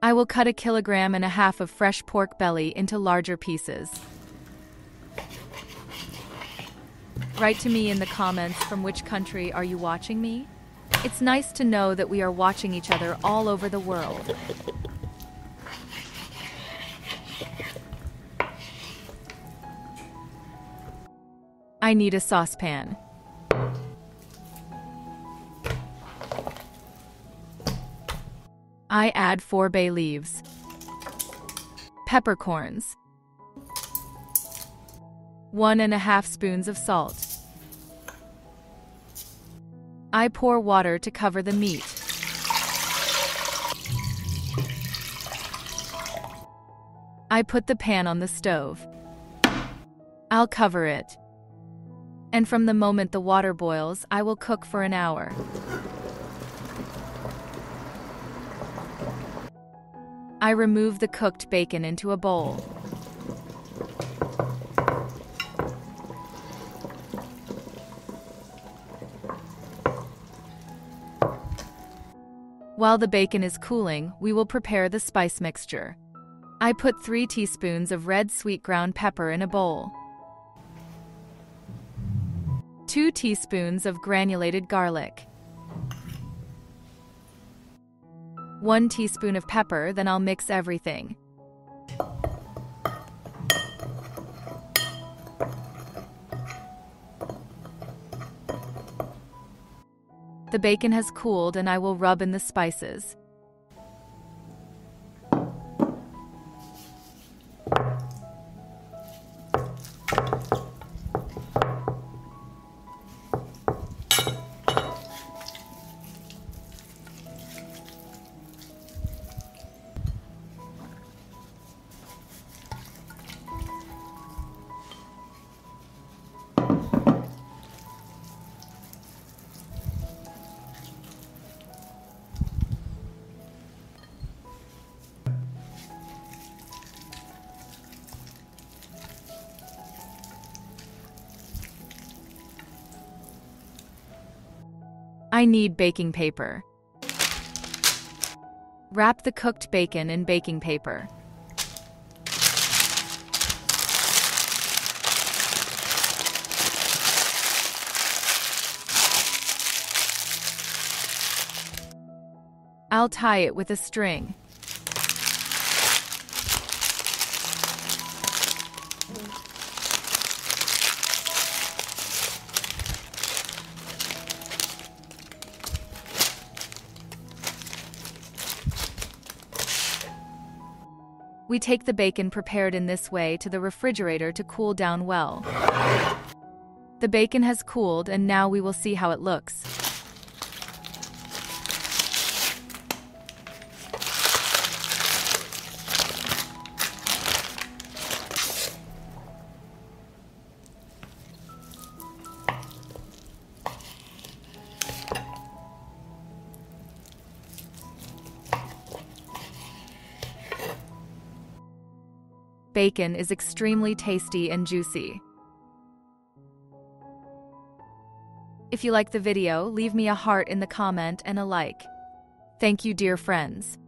I will cut 1.5 kilograms of fresh pork belly into larger pieces. Write to me in the comments from which country are you watching me? It's nice to know that we are watching each other all over the world. I need a saucepan. I add 4 bay leaves, peppercorns, 1.5 spoons of salt. I pour water to cover the meat. I put the pan on the stove. I'll cover it. And from the moment the water boils, I will cook for an hour. I remove the cooked bacon into a bowl. While the bacon is cooling, we will prepare the spice mixture. I put 3 teaspoons of red sweet ground pepper in a bowl, 2 teaspoons of granulated garlic, 1 teaspoon of pepper, then I'll mix everything. The bacon has cooled and I will rub in the spices. I need baking paper. Wrap the cooked bacon in baking paper. I'll tie it with a string. We take the bacon prepared in this way to the refrigerator to cool down well. The bacon has cooled and now we will see how it looks. Bacon is extremely tasty and juicy. If you like the video, leave me a heart in the comment and a like. Thank you, dear friends.